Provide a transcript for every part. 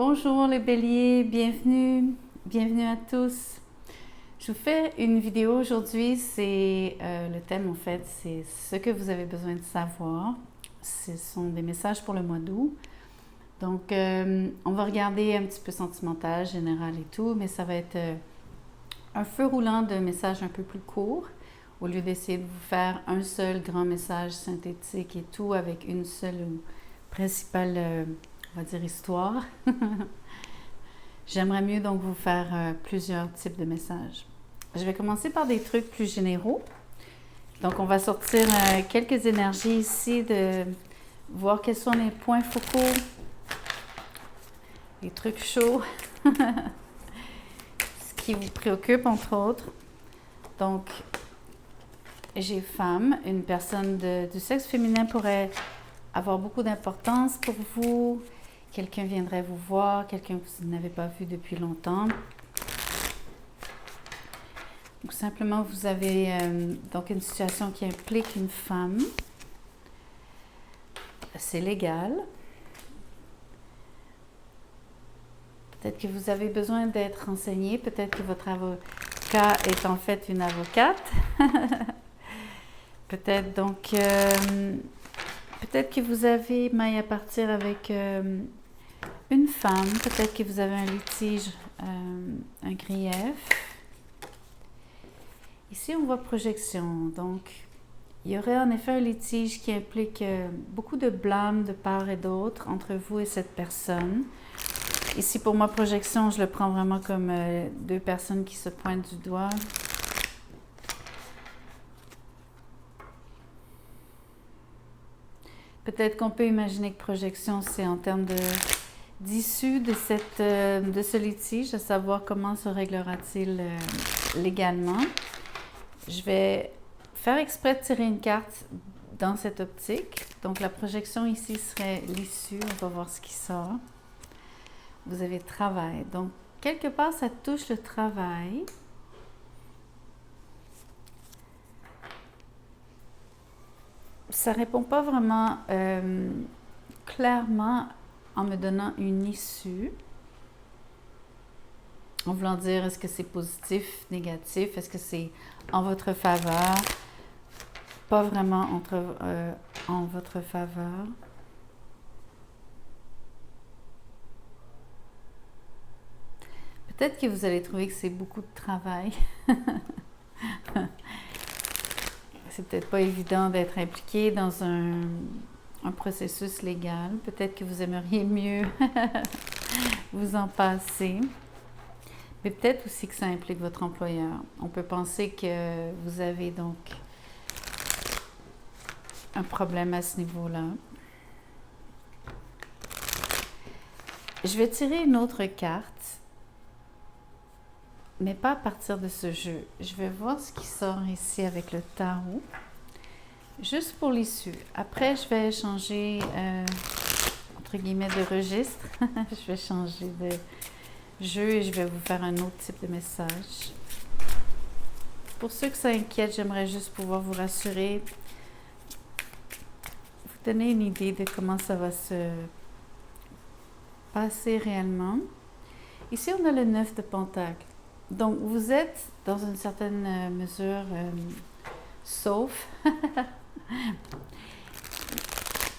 Bonjour les béliers, bienvenue à tous. Je vous fais une vidéo aujourd'hui, c'est le thème en fait, c'est ce que vous avez besoin de savoir. Ce sont des messages pour le mois d'août. Donc on va regarder un petit peu sentimental, général et tout, mais ça va être un feu roulant de messages un peu plus courts, au lieu d'essayer de vous faire un seul grand message synthétique et tout avec une seule principale, on va dire, histoire. J'aimerais mieux donc vous faire plusieurs types de messages. Je vais commencer par des trucs plus généraux. Donc, on va sortir quelques énergies ici, de voir quels sont les points focaux, les trucs chauds, ce qui vous préoccupe, entre autres. Donc, j'ai femme, une personne du sexe féminin pourrait avoir beaucoup d'importance pour vous. Quelqu'un viendrait vous voir, quelqu'un que vous n'avez pas vu depuis longtemps. Ou simplement, vous avez donc une situation qui implique une femme. C'est légal. Peut-être que vous avez besoin d'être renseigné. Peut-être que votre avocat est en fait une avocate. Peut-être donc... peut-être que vous avez maille à partir avec une femme. Peut-être que vous avez un litige, un grief. Ici, on voit projection. Donc, il y aurait en effet un litige qui implique beaucoup de blâme de part et d'autre entre vous et cette personne. Ici, pour moi, projection, je le prends vraiment comme deux personnes qui se pointent du doigt. Peut-être qu'on peut imaginer que projection, c'est en termes d'issue de ce litige, à savoir comment se réglera-t-il légalement. Je vais faire exprès de tirer une carte dans cette optique. Donc, la projection ici serait l'issue. On va voir ce qui sort. Vous avez travail. Donc, quelque part, ça touche le travail. Ça ne répond pas vraiment clairement en me donnant une issue. En voulant dire, est-ce que c'est positif, négatif, est-ce que c'est en votre faveur, pas vraiment en votre faveur. Peut-être que vous allez trouver que c'est beaucoup de travail. C'est peut-être pas évident d'être impliqué dans un processus légal. Peut-être que vous aimeriez mieux vous en passer. Mais peut-être aussi que ça implique votre employeur. On peut penser que vous avez donc un problème à ce niveau-là. Je vais tirer une autre carte, mais pas à partir de ce jeu. Je vais voir ce qui sort ici avec le tarot, juste pour l'issue. Après, je vais changer, entre guillemets, de registre. Je vais changer de jeu et je vais vous faire un autre type de message. Pour ceux que ça inquiète, j'aimerais juste pouvoir vous rassurer, vous donner une idée de comment ça va se passer réellement. Ici, on a le 9 de Pentacle. Donc, vous êtes dans une certaine mesure sauf.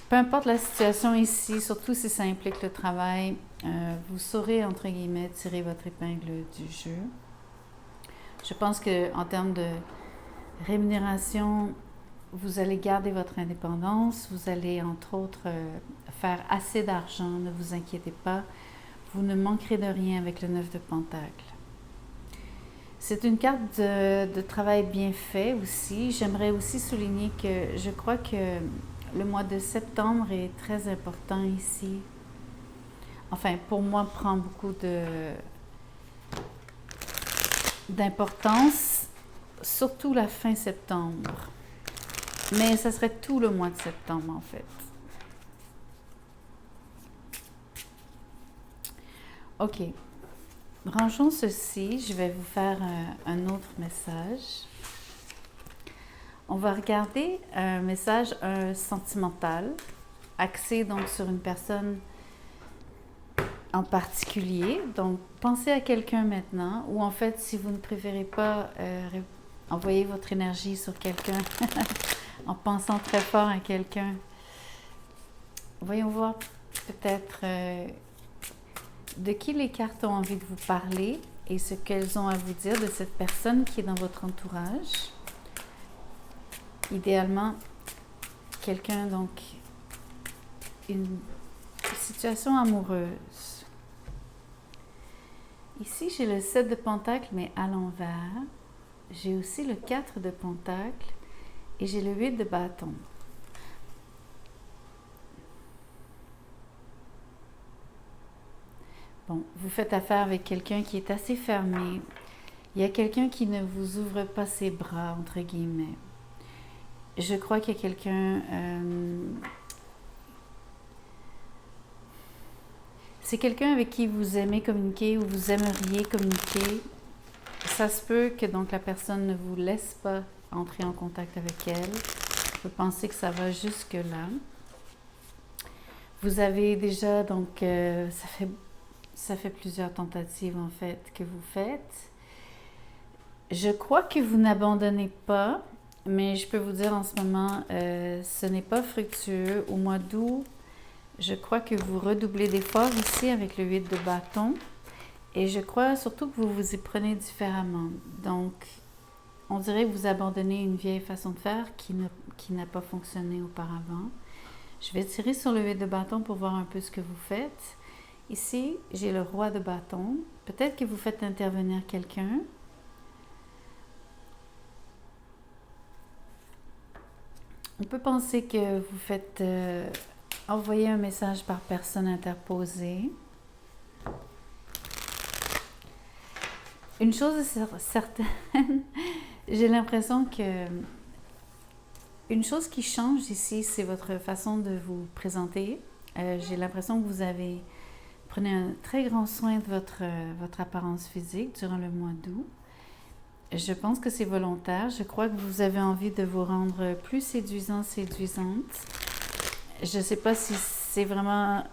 Peu importe la situation ici, surtout si ça implique le travail, vous saurez, entre guillemets, tirer votre épingle du jeu. Je pense qu'en termes de rémunération, vous allez garder votre indépendance. Vous allez, entre autres, faire assez d'argent. Ne vous inquiétez pas. Vous ne manquerez de rien avec le 9 de Pentacle. C'est une carte de travail bien fait aussi. J'aimerais aussi souligner que je crois que le mois de septembre est très important ici. Enfin, pour moi, prend beaucoup d'importance, surtout la fin septembre. Mais ça serait tout le mois de septembre, en fait. OK. Rangeons ceci. Je vais vous faire un autre message. On va regarder un message sentimental, axé donc sur une personne en particulier. Donc, pensez à quelqu'un maintenant, ou en fait, si vous ne préférez pas envoyer votre énergie sur quelqu'un en pensant très fort à quelqu'un, voyons voir peut-être de qui les cartes ont envie de vous parler et ce qu'elles ont à vous dire de cette personne qui est dans votre entourage. Idéalement, quelqu'un, donc, une situation amoureuse. Ici, j'ai le 7 de Pentacles, mais à l'envers. J'ai aussi le 4 de Pentacles et j'ai le 8 de bâton. Bon, vous faites affaire avec quelqu'un qui est assez fermé. Il y a quelqu'un qui ne vous ouvre pas ses bras, entre guillemets. Je crois qu'il y a quelqu'un... c'est quelqu'un avec qui vous aimez communiquer ou vous aimeriez communiquer. Ça se peut que donc la personne ne vous laisse pas entrer en contact avec elle. Vous pensez que ça va jusque-là. Vous avez déjà, donc, ça fait plusieurs tentatives en fait que vous faites. Je crois que vous n'abandonnez pas, mais je peux vous dire en ce moment, ce n'est pas fructueux. Au mois d'août, je crois que vous redoublez d'efforts ici avec le 8 de bâton. Et je crois surtout que vous vous y prenez différemment. Donc, on dirait que vous abandonnez une vieille façon de faire qui n'a pas fonctionné auparavant. Je vais tirer sur le 8 de bâton pour voir un peu ce que vous faites. Ici, j'ai le roi de bâton. Peut-être que vous faites intervenir quelqu'un. On peut penser que vous faites envoyer un message par personne interposée. Une chose est certaine, j'ai l'impression que une chose qui change ici, c'est votre façon de vous présenter. J'ai l'impression que vous prenez un très grand soin de votre apparence physique durant le mois d'août. Je pense que c'est volontaire. Je crois que vous avez envie de vous rendre plus séduisant, séduisante. Je ne sais pas si c'est vraiment...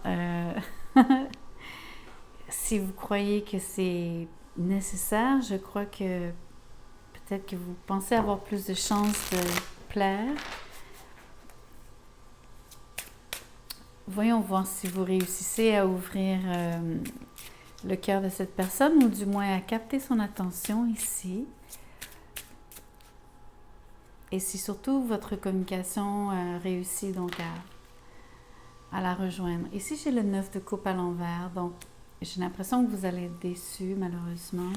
si vous croyez que c'est nécessaire, je crois que peut-être que vous pensez avoir plus de chances de plaire. Voyons voir si vous réussissez à ouvrir le cœur de cette personne ou du moins à capter son attention ici. Et si surtout votre communication réussit donc à la rejoindre. Ici, j'ai le 9 de coupe à l'envers, donc j'ai l'impression que vous allez être déçu malheureusement.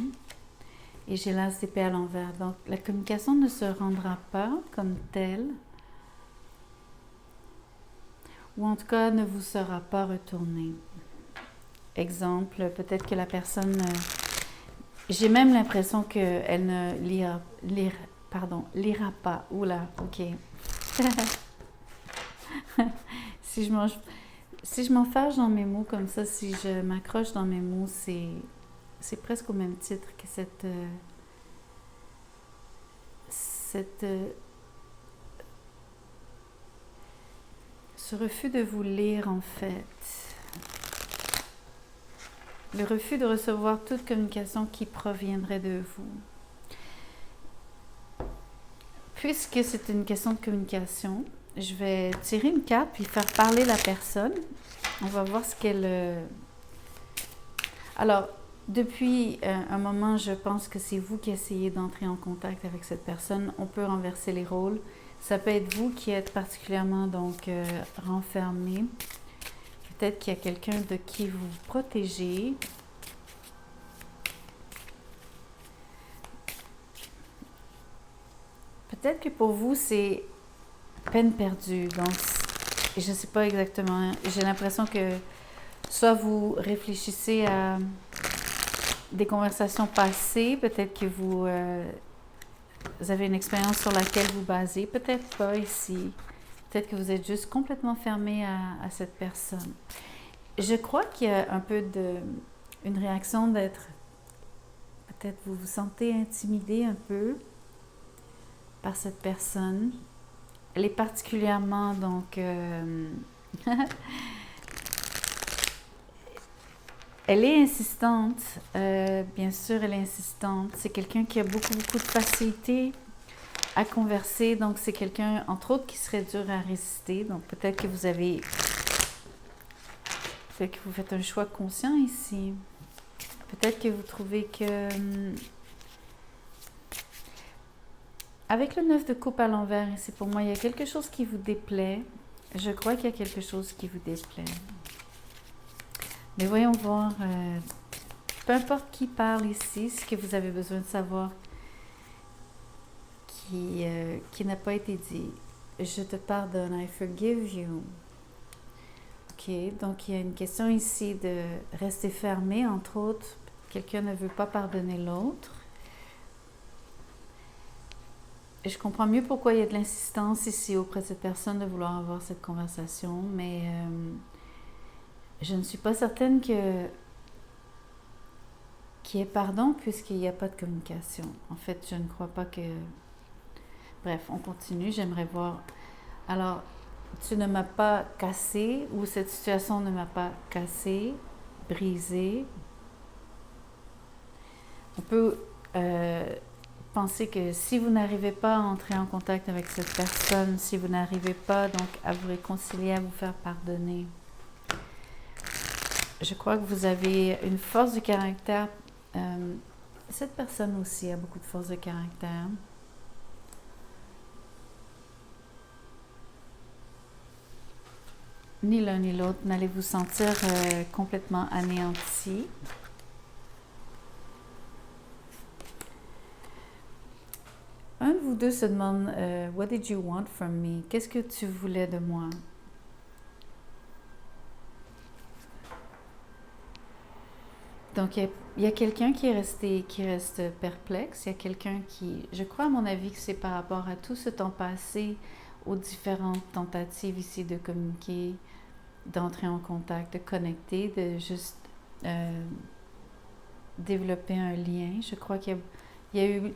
Et j'ai l'as d'épée à l'envers. Donc, la communication ne se rendra pas comme telle. Ou en tout cas, ne vous sera pas retournée. Exemple, peut-être que la personne... j'ai même l'impression qu'elle ne lira pas. Oula, ok. Si je m'enfarge dans mes mots comme ça, si je m'accroche dans mes mots, c'est presque au même titre que ce refus de vous lire en fait. Le refus de recevoir toute communication qui proviendrait de vous. Puisque c'est une question de communication, je vais tirer une carte puis faire parler la personne. On va voir ce qu'elle... Alors, depuis un moment, je pense que c'est vous qui essayez d'entrer en contact avec cette personne. On peut renverser les rôles. Ça peut être vous qui êtes particulièrement donc renfermé. Peut-être qu'il y a quelqu'un de qui vous protégez. Peut-être que pour vous, c'est peine perdue. Donc, je ne sais pas exactement. J'ai l'impression que soit vous réfléchissez à des conversations passées, peut-être que vous avez une expérience sur laquelle vous basez, peut-être pas ici. Peut-être que vous êtes juste complètement fermé à cette personne. Je crois qu'il y a un peu une réaction d'être... Peut-être vous vous sentez intimidé un peu par cette personne. Elle est particulièrement, donc... Elle est insistante, bien sûr, elle est insistante. C'est quelqu'un qui a beaucoup, beaucoup de facilité à converser, donc c'est quelqu'un, entre autres, qui serait dur à résister. Donc peut-être que vous faites un choix conscient ici. Peut-être que vous trouvez que avec le 9 de coupe à l'envers, ici pour moi, il y a quelque chose qui vous déplaît. Je crois qu'il y a quelque chose qui vous déplaît. Mais voyons voir, peu importe qui parle ici, ce que vous avez besoin de savoir qui n'a pas été dit. Je te pardonne, I forgive you. Ok, donc il y a une question ici de rester fermé, entre autres. Quelqu'un ne veut pas pardonner l'autre. Et je comprends mieux pourquoi il y a de l'insistance ici auprès de cette personne de vouloir avoir cette conversation, mais je ne suis pas certaine qu'il y ait pardon puisqu'il n'y a pas de communication. En fait, je ne crois pas que... Bref, on continue, j'aimerais voir. Alors, tu ne m'as pas cassé ou cette situation ne m'a pas cassé, brisé. On peut penser que si vous n'arrivez pas à entrer en contact avec cette personne, si vous n'arrivez pas donc à vous réconcilier, à vous faire pardonner, je crois que vous avez une force de caractère. Cette personne aussi a beaucoup de force de caractère. Ni l'un ni l'autre n'allez vous sentir complètement anéanti. Un de vous deux se demande What did you want from me? Qu'est-ce que tu voulais de moi? Donc, il y a quelqu'un qui reste perplexe. Il y a quelqu'un qui, je crois à mon avis que c'est par rapport à tout ce temps passé, aux différentes tentatives ici de communiquer, d'entrer en contact, de connecter, de juste développer un lien. Je crois qu'il y a eu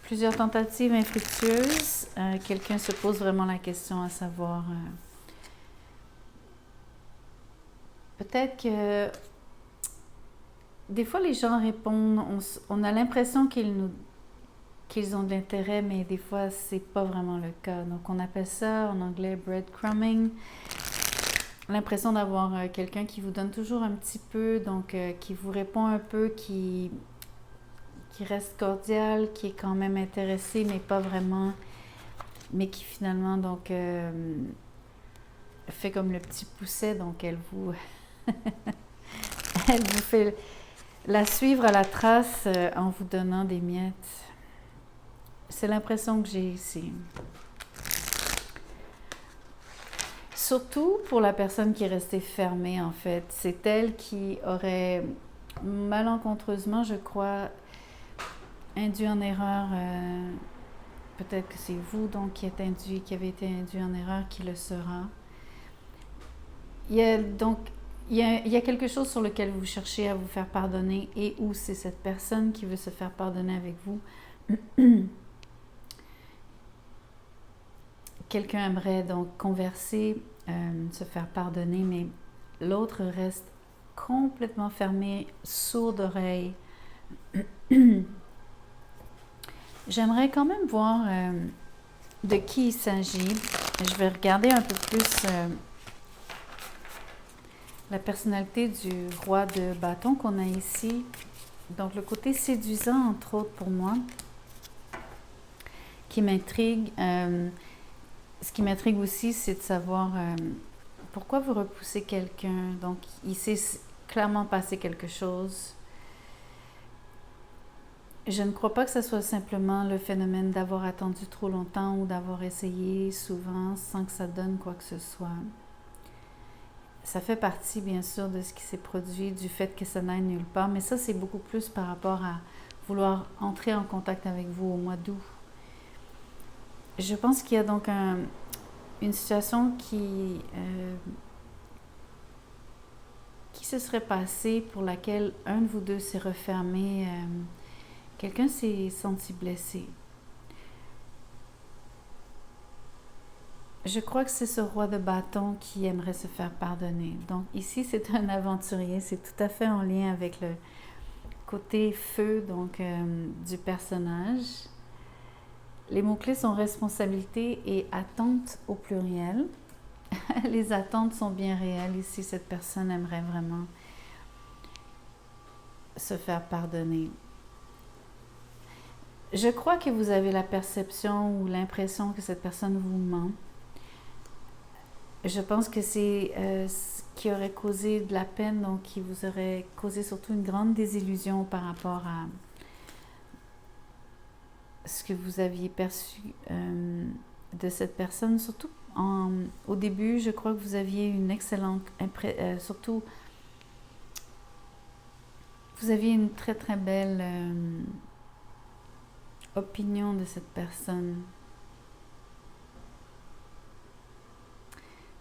plusieurs tentatives infructueuses. Quelqu'un se pose vraiment la question à savoir... peut-être que... Des fois, les gens répondent, on a l'impression qu'ils ont de l'intérêt, mais des fois, c'est pas vraiment le cas. Donc, on appelle ça en anglais breadcrumbing. L'impression d'avoir quelqu'un qui vous donne toujours un petit peu, donc qui vous répond un peu, qui reste cordial, qui est quand même intéressé, mais pas vraiment, mais qui finalement, donc, fait comme le petit pousset, donc elle vous fait la suivre à la trace en vous donnant des miettes. C'est l'impression que j'ai ici. Surtout pour la personne qui est restée fermée, en fait. C'est elle qui aurait malencontreusement, je crois, induit en erreur. Peut-être que c'est vous, donc, qui avez été induit en erreur, qui le sera. Il y a quelque chose sur lequel vous cherchez à vous faire pardonner et où c'est cette personne qui veut se faire pardonner avec vous. Quelqu'un aimerait donc converser, se faire pardonner, mais l'autre reste complètement fermé, sourd d'oreille. J'aimerais quand même voir de qui il s'agit. Je vais regarder un peu plus la personnalité du roi de bâton qu'on a ici. Donc, le côté séduisant, entre autres, pour moi, qui m'intrigue. Ce qui m'intrigue aussi, c'est de savoir pourquoi vous repoussez quelqu'un. Donc, il s'est clairement passé quelque chose. Je ne crois pas que ce soit simplement le phénomène d'avoir attendu trop longtemps ou d'avoir essayé souvent sans que ça donne quoi que ce soit. Ça fait partie, bien sûr, de ce qui s'est produit, du fait que ça n'aille nulle part, mais ça, c'est beaucoup plus par rapport à vouloir entrer en contact avec vous au mois d'août. Je pense qu'il y a donc une situation qui se serait passée pour laquelle un de vous deux s'est refermé. Quelqu'un s'est senti blessé. je crois que c'est ce roi de bâton qui aimerait se faire pardonner. Donc ici, c'est un aventurier. C'est tout à fait en lien avec le côté feu donc, du personnage. Les mots-clés sont responsabilité et attente au pluriel. Les attentes sont bien réelles ici. Cette personne aimerait vraiment se faire pardonner. Je crois que vous avez la perception ou l'impression que cette personne vous ment. Je pense que c'est ce qui aurait causé de la peine, donc qui vous aurait causé surtout une grande désillusion par rapport à ce que vous aviez perçu de cette personne. Surtout au début, je crois que vous aviez une excellente surtout, vous aviez une très très belle opinion de cette personne.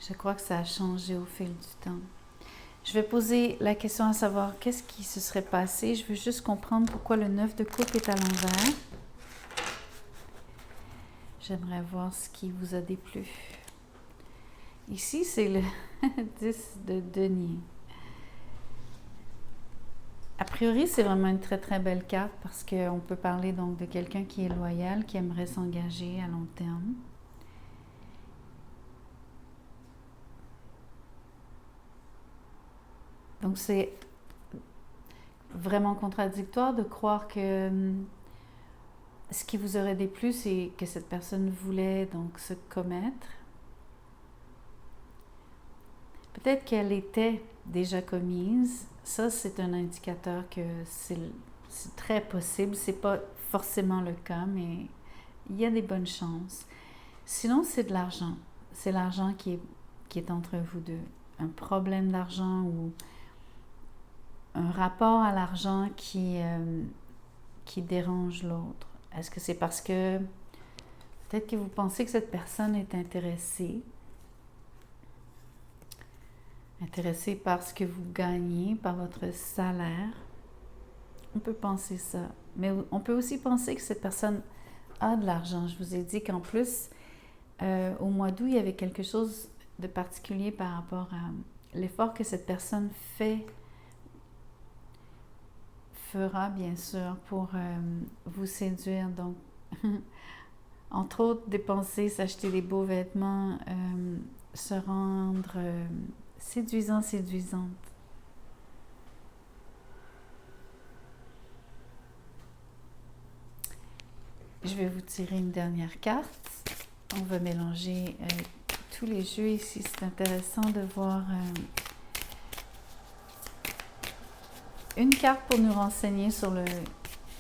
Je crois que ça a changé au fil du temps. Je vais poser la question à savoir qu'est-ce qui se serait passé. Je veux juste comprendre pourquoi le 9 de coupe est à l'envers. J'aimerais voir ce qui vous a déplu. Ici, c'est le 10 de denier. A priori, c'est vraiment une très très belle carte parce qu'on peut parler donc de quelqu'un qui est loyal, qui aimerait s'engager à long terme. Donc, c'est vraiment contradictoire de croire que ce qui vous aurait déplu, c'est que cette personne voulait donc se commettre. Peut-être qu'elle était déjà commise. Ça, c'est un indicateur que c'est très possible. C'est pas forcément le cas, mais il y a des bonnes chances. Sinon, c'est de l'argent. C'est l'argent qui est entre vous deux. Un problème d'argent ou un rapport à l'argent qui dérange l'autre. Est-ce que c'est parce que peut-être que vous pensez que cette personne est intéressée par ce que vous gagnez, par votre salaire? On peut penser ça. Mais on peut aussi penser que cette personne a de l'argent. Je vous ai dit qu'en plus, au mois d'août, il y avait quelque chose de particulier par rapport à l'effort que cette personne fera bien sûr pour vous séduire. Donc, entre autres, dépenser, s'acheter des beaux vêtements, se rendre séduisant, séduisante. Je vais vous tirer une dernière carte. On va mélanger tous les jeux ici. C'est intéressant de voir une carte pour nous renseigner sur le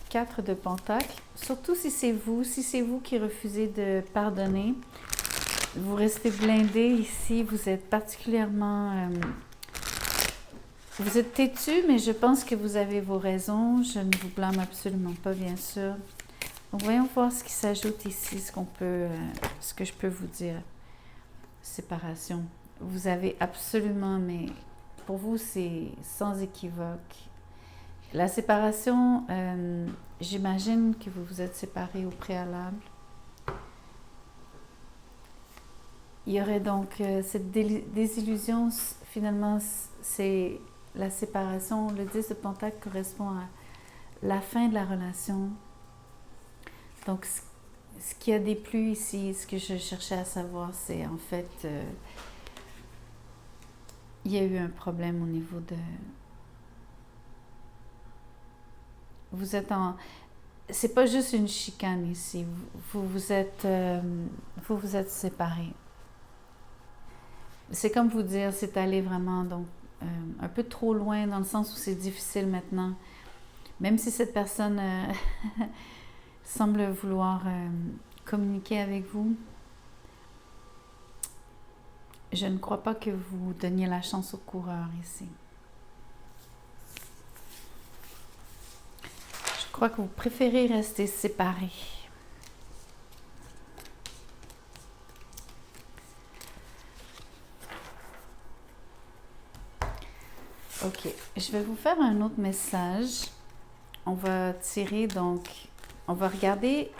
4 de Pentacles. Surtout si c'est vous qui refusez de pardonner. Vous restez blindé ici. Vous êtes particulièrement... vous êtes têtu, mais je pense que vous avez vos raisons. Je ne vous blâme absolument pas, bien sûr. Donc, voyons voir ce qui s'ajoute ici, ce que je peux vous dire. Séparation. Vous avez absolument, mais pour vous, c'est sans équivoque. La séparation, j'imagine que vous vous êtes séparés au préalable. Il y aurait donc cette désillusion, finalement, c'est la séparation. Le 10 de Pentacle correspond à la fin de la relation. Donc, ce qui a déplu ici, ce que je cherchais à savoir, c'est en fait, il y a eu un problème au niveau de... Vous êtes en... C'est pas juste une chicane ici. Vous vous êtes séparés. C'est comme vous dire, c'est allé vraiment donc un peu trop loin dans le sens où c'est difficile maintenant. Même si cette personne semble vouloir communiquer avec vous, je ne crois pas que vous donniez la chance au coureur ici. Je crois que vous préférez rester séparés. Ok, je vais vous faire un autre message. On va tirer donc, on va regarder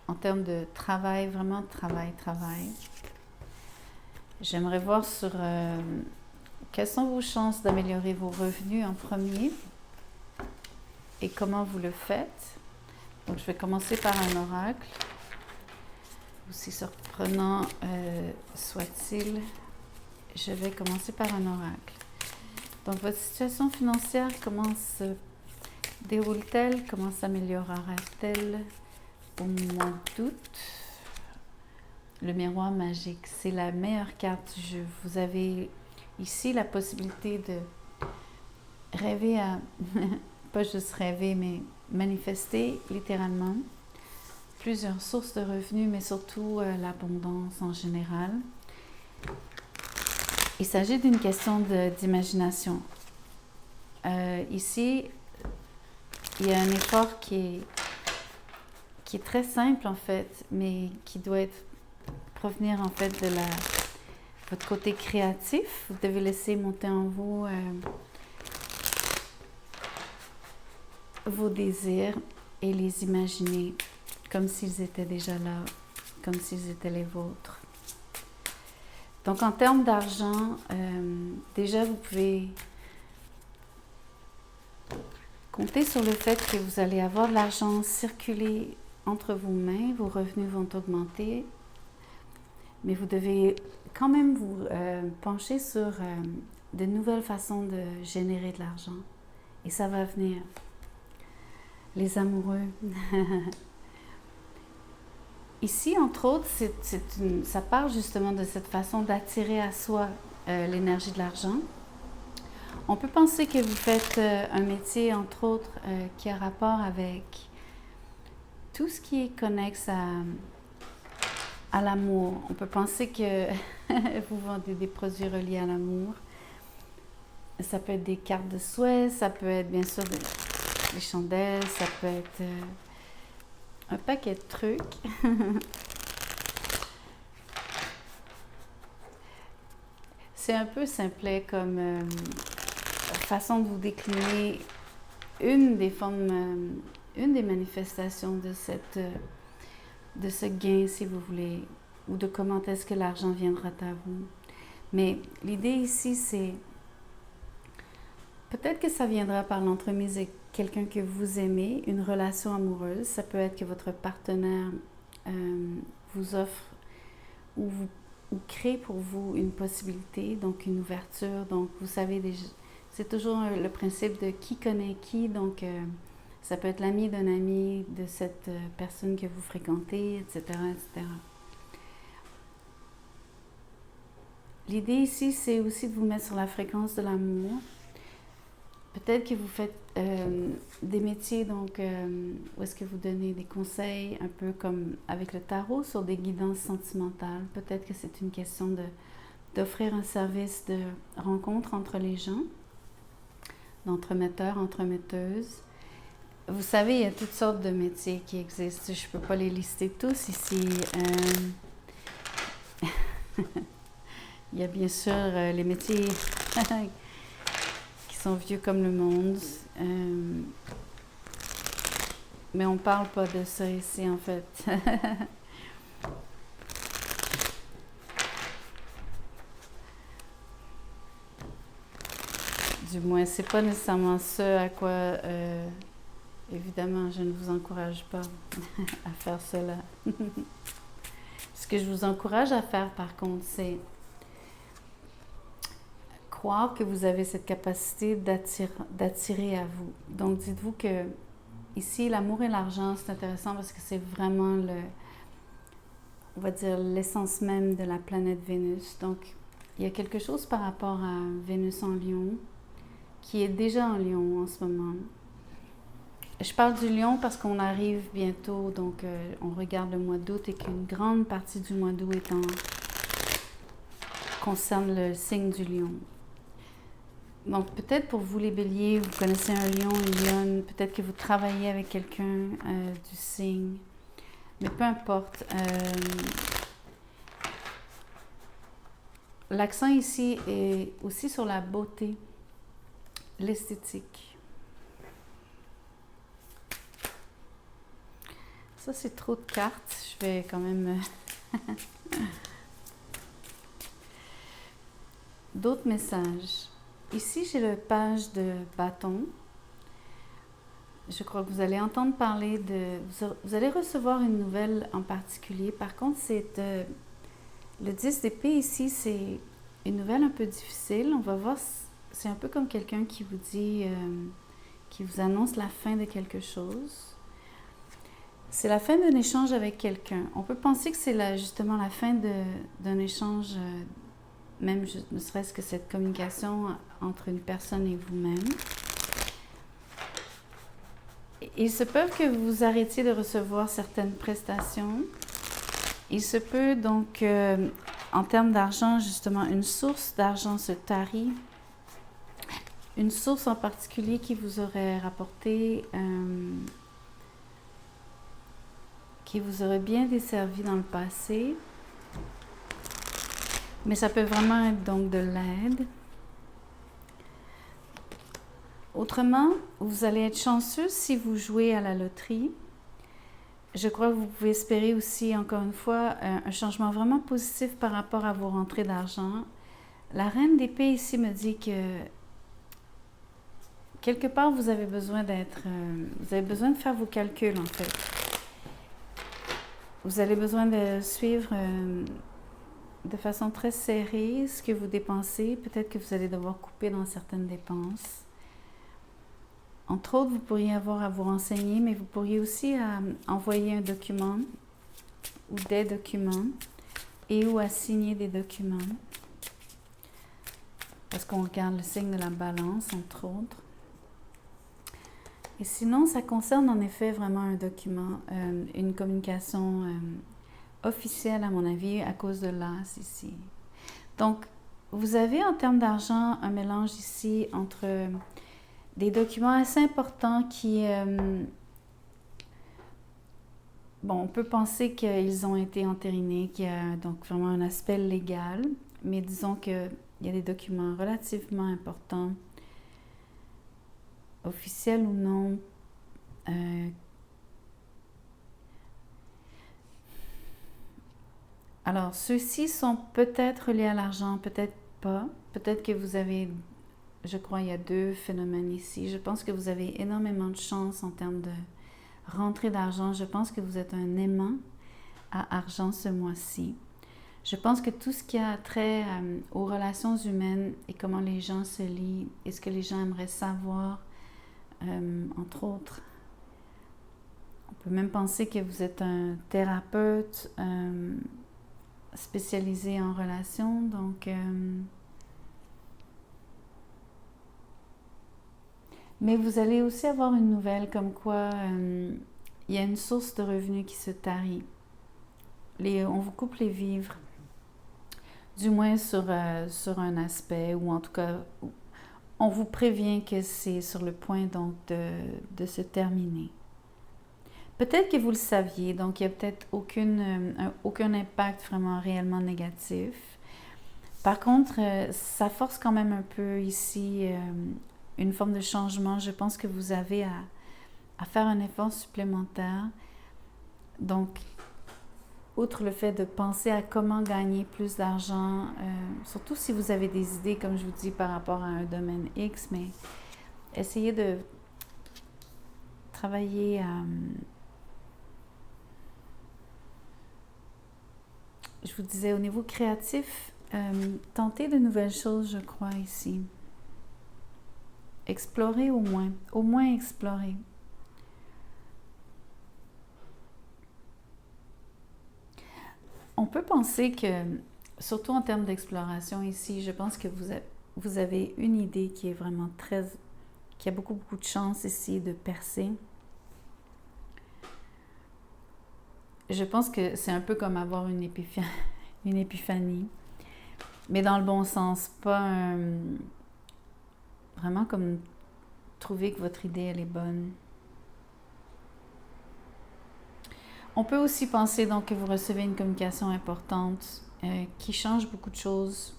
en termes de travail, vraiment travail. J'aimerais voir sur quelles sont vos chances d'améliorer vos revenus en premier et comment vous le faites. Donc, je vais commencer par un oracle. Aussi surprenant soit-il, je vais commencer par un oracle. Donc, votre situation financière, comment se déroule-t-elle? Comment s'améliorera-t-elle au mois d'août? Le miroir magique, c'est la meilleure carte du jeu. Vous avez ici la possibilité de rêver à, pas juste rêver, mais manifester littéralement plusieurs sources de revenus, mais surtout l'abondance en général. Il s'agit d'une question d'imagination. Ici, il y a un effort qui est très simple en fait, mais qui doit provenir en fait de votre côté créatif. Vous devez laisser monter en vous vos désirs et les imaginer comme s'ils étaient déjà là, comme s'ils étaient les vôtres. Donc en termes d'argent, déjà vous pouvez comptez sur le fait que vous allez avoir de l'argent circuler entre vos mains, vos revenus vont augmenter, mais vous devez quand même vous pencher sur de nouvelles façons de générer de l'argent. Et ça va venir. Les amoureux. Ici, entre autres, ça part justement de cette façon d'attirer à soi l'énergie de l'argent. On peut penser que vous faites un métier, entre autres, qui a rapport avec tout ce qui est connexe à l'amour. On peut penser que vous vendez des produits reliés à l'amour. Ça peut être des cartes de souhait, ça peut être bien sûr des chandelles, ça peut être un paquet de trucs. C'est un peu simplet comme façon de vous décliner une des formes, une des manifestations de ce gain, si vous voulez, ou de comment est-ce que l'argent viendra à vous. Mais l'idée ici, c'est peut-être que ça viendra par l'entremise de quelqu'un que vous aimez, une relation amoureuse. Ça peut être que votre partenaire vous offre ou crée pour vous une possibilité, donc une ouverture. Donc, vous savez déjà, c'est toujours le principe de qui connaît qui. Donc, ça peut être l'ami d'un ami, de cette personne que vous fréquentez, etc., etc. L'idée ici, c'est aussi de vous mettre sur la fréquence de l'amour. Peut-être que vous faites des métiers donc, où est-ce que vous donnez des conseils, un peu comme avec le tarot, sur des guidances sentimentales. Peut-être que c'est une question d'offrir un service de rencontre entre les gens, d'entremetteurs, entremetteuses. Vous savez, il y a toutes sortes de métiers qui existent. Je ne peux pas les lister tous ici. Il y a bien sûr les métiers qui sont vieux comme le monde. Mais on ne parle pas de ça ici, en fait. Du moins, c'est pas nécessairement ce à quoi, évidemment, je ne vous encourage pas à faire cela. Ce que je vous encourage à faire, par contre, c'est croire que vous avez cette capacité d'attirer à vous. Donc, dites-vous que ici, l'amour et l'argent, c'est intéressant parce que c'est vraiment on va dire, l'essence même de la planète Vénus. Donc, il y a quelque chose par rapport à Vénus en Lion, qui est déjà en Lion en ce moment. Je parle du Lion parce qu'on arrive bientôt, donc on regarde le mois d'août et qu'une grande partie du mois d'août concerne le signe du Lion. Donc peut-être pour vous les béliers, vous connaissez un lion, une lionne, peut-être que vous travaillez avec quelqu'un du signe, mais peu importe. L'accent ici est aussi sur la beauté, l'esthétique. Ça, c'est trop de cartes. Je vais quand même... d'autres messages. Ici, j'ai le page de bâton. Je crois que vous allez entendre parler de... Vous allez recevoir une nouvelle en particulier. Par contre, le 10 d'épée ici, c'est une nouvelle un peu difficile. On va voir, c'est un peu comme quelqu'un qui vous dit, qui vous annonce la fin de quelque chose. C'est la fin d'un échange avec quelqu'un. On peut penser que c'est justement la fin d'un échange, même ne serait-ce que cette communication entre une personne et vous-même. Il se peut que vous arrêtiez de recevoir certaines prestations. Il se peut donc, en termes d'argent, justement, une source d'argent se tarit. Une source en particulier qui vous aurait rapporté, qui vous aurait bien desservi dans le passé. Mais ça peut vraiment être donc de l'aide. Autrement, vous allez être chanceux si vous jouez à la loterie. Je crois que vous pouvez espérer aussi, encore une fois, un changement vraiment positif par rapport à vos rentrées d'argent. La reine d'épée ici me dit que quelque part, vous avez besoin de faire vos calculs, en fait. Vous avez besoin de suivre de façon très serrée ce que vous dépensez. Peut-être que vous allez devoir couper dans certaines dépenses. Entre autres, vous pourriez avoir à vous renseigner, mais vous pourriez aussi envoyer un document ou des documents et ou à signer des documents. Parce qu'on regarde le signe de la balance, entre autres. Et sinon, ça concerne en effet vraiment un document, une communication officielle, à mon avis, à cause de l'as ici. Donc, vous avez en termes d'argent un mélange ici entre des documents assez importants qui... on peut penser qu'ils ont été entérinés, qu'il y a donc vraiment un aspect légal, mais disons qu'il y a des documents relativement importants, officiels ou non. Alors, ceux-ci sont peut-être liés à l'argent, peut-être pas. Peut-être que vous avez... Je crois qu'il y a deux phénomènes ici. Je pense que vous avez énormément de chance en termes de rentrée d'argent. Je pense que vous êtes un aimant à argent ce mois-ci. Je pense que tout ce qui a trait aux relations humaines et comment les gens se lient et ce que les gens aimeraient savoir, entre autres. On peut même penser que vous êtes un thérapeute spécialisé en relations. Donc... mais vous allez aussi avoir une nouvelle comme quoi il y a une source de revenus qui se tarit. On vous coupe les vivres, du moins sur un aspect, ou en tout cas, on vous prévient que c'est sur le point donc de se terminer. Peut-être que vous le saviez, donc il n'y a peut-être aucun impact vraiment réellement négatif. Par contre, ça force quand même un peu ici... une forme de changement. Je pense que vous avez à faire un effort supplémentaire. Donc, outre le fait de penser à comment gagner plus d'argent, surtout si vous avez des idées, comme je vous dis, par rapport à un domaine X, mais essayez de travailler à... je vous disais, au niveau créatif, tentez de nouvelles choses, je crois, ici. Explorer au moins explorer. On peut penser que, surtout en termes d'exploration ici, je pense que vous avez une idée qui est vraiment qui a beaucoup de chance ici de percer. Je pense que c'est un peu comme avoir une épiphanie, mais dans le bon sens, pas vraiment comme trouver que votre idée, elle est bonne. On peut aussi penser donc que vous recevez une communication importante qui change beaucoup de choses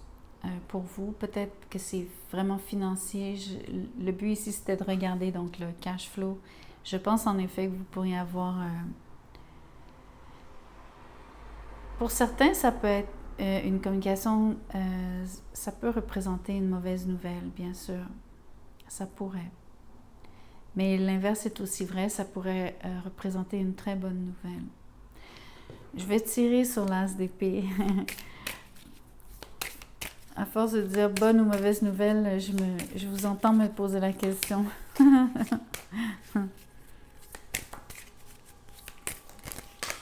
pour vous. Peut-être que c'est vraiment financier. Le but ici, c'était de regarder donc le cash flow. Je pense en effet que vous pourriez avoir... pour certains, ça peut être une communication, ça peut représenter une mauvaise nouvelle, bien sûr. Ça pourrait. Mais l'inverse est aussi vrai, ça pourrait représenter une très bonne nouvelle. Je vais tirer sur l'as d'épée. À force de dire bonne ou mauvaise nouvelle, je vous entends me poser la question.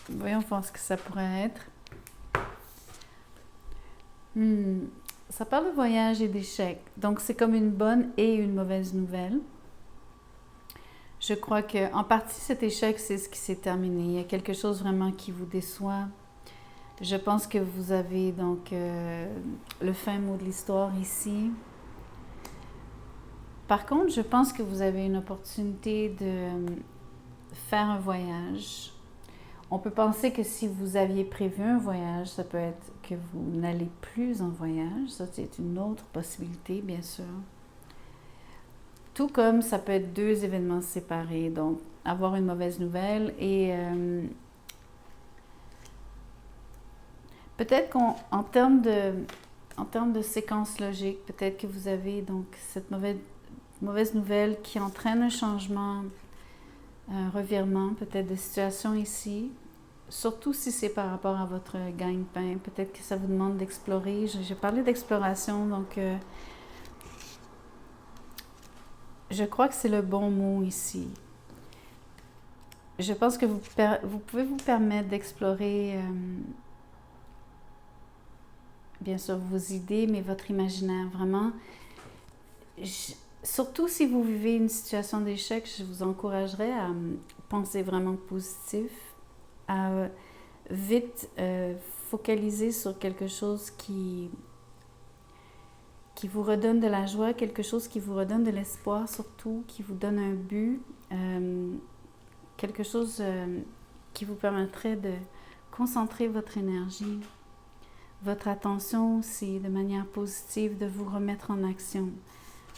Voyons voir ce que ça pourrait être. Ça parle de voyage et d'échec. Donc, c'est comme une bonne et une mauvaise nouvelle. Je crois qu'en partie, cet échec, c'est ce qui s'est terminé. Il y a quelque chose vraiment qui vous déçoit. Je pense que vous avez donc le fin mot de l'histoire ici. Par contre, je pense que vous avez une opportunité de faire un voyage. On peut penser que si vous aviez prévu un voyage, ça peut être que vous n'allez plus en voyage. Ça, c'est une autre possibilité, bien sûr. Tout comme ça peut être deux événements séparés. Donc, avoir une mauvaise nouvelle et peut-être qu'en termes de séquence logique, peut-être que vous avez donc cette mauvaise nouvelle qui entraîne un changement, un revirement, peut-être de situation ici. Surtout si c'est par rapport à votre gagne-pain. Peut-être que ça vous demande d'explorer. J'ai parlé d'exploration, donc je crois que c'est le bon mot ici. Je pense que vous pouvez vous permettre d'explorer, bien sûr, vos idées, mais votre imaginaire. Vraiment, surtout si vous vivez une situation d'échec, je vous encouragerais à penser vraiment positif, à vite focaliser sur quelque chose qui vous redonne de la joie, quelque chose qui vous redonne de l'espoir surtout, qui vous donne un but, quelque chose qui vous permettrait de concentrer votre énergie, votre attention aussi de manière positive, de vous remettre en action.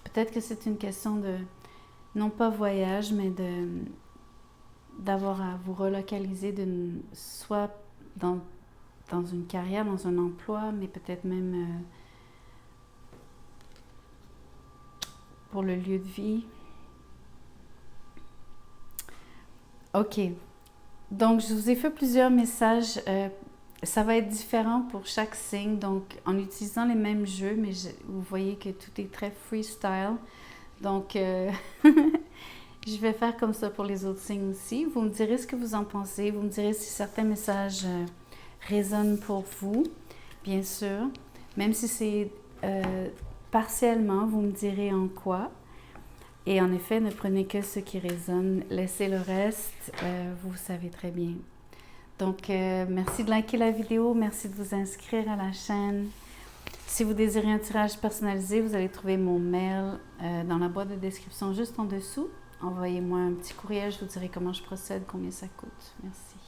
Peut-être que c'est une question de, non pas voyage, mais d'avoir à vous relocaliser soit dans une carrière, dans un emploi, mais peut-être même pour le lieu de vie. OK. Donc, je vous ai fait plusieurs messages. Ça va être différent pour chaque signe. Donc, en utilisant les mêmes jeux, mais vous voyez que tout est très freestyle. Donc, je vais faire comme ça pour les autres signes aussi. Vous me direz ce que vous en pensez. Vous me direz si certains messages résonnent pour vous, bien sûr. Même si c'est partiellement, vous me direz en quoi. Et en effet, ne prenez que ce qui résonne. Laissez le reste, vous savez très bien. Donc, merci de liker la vidéo. Merci de vous inscrire à la chaîne. Si vous désirez un tirage personnalisé, vous allez trouver mon mail dans la boîte de description juste en dessous. Envoyez-moi un petit courriel, je vous dirai comment je procède, combien ça coûte. Merci.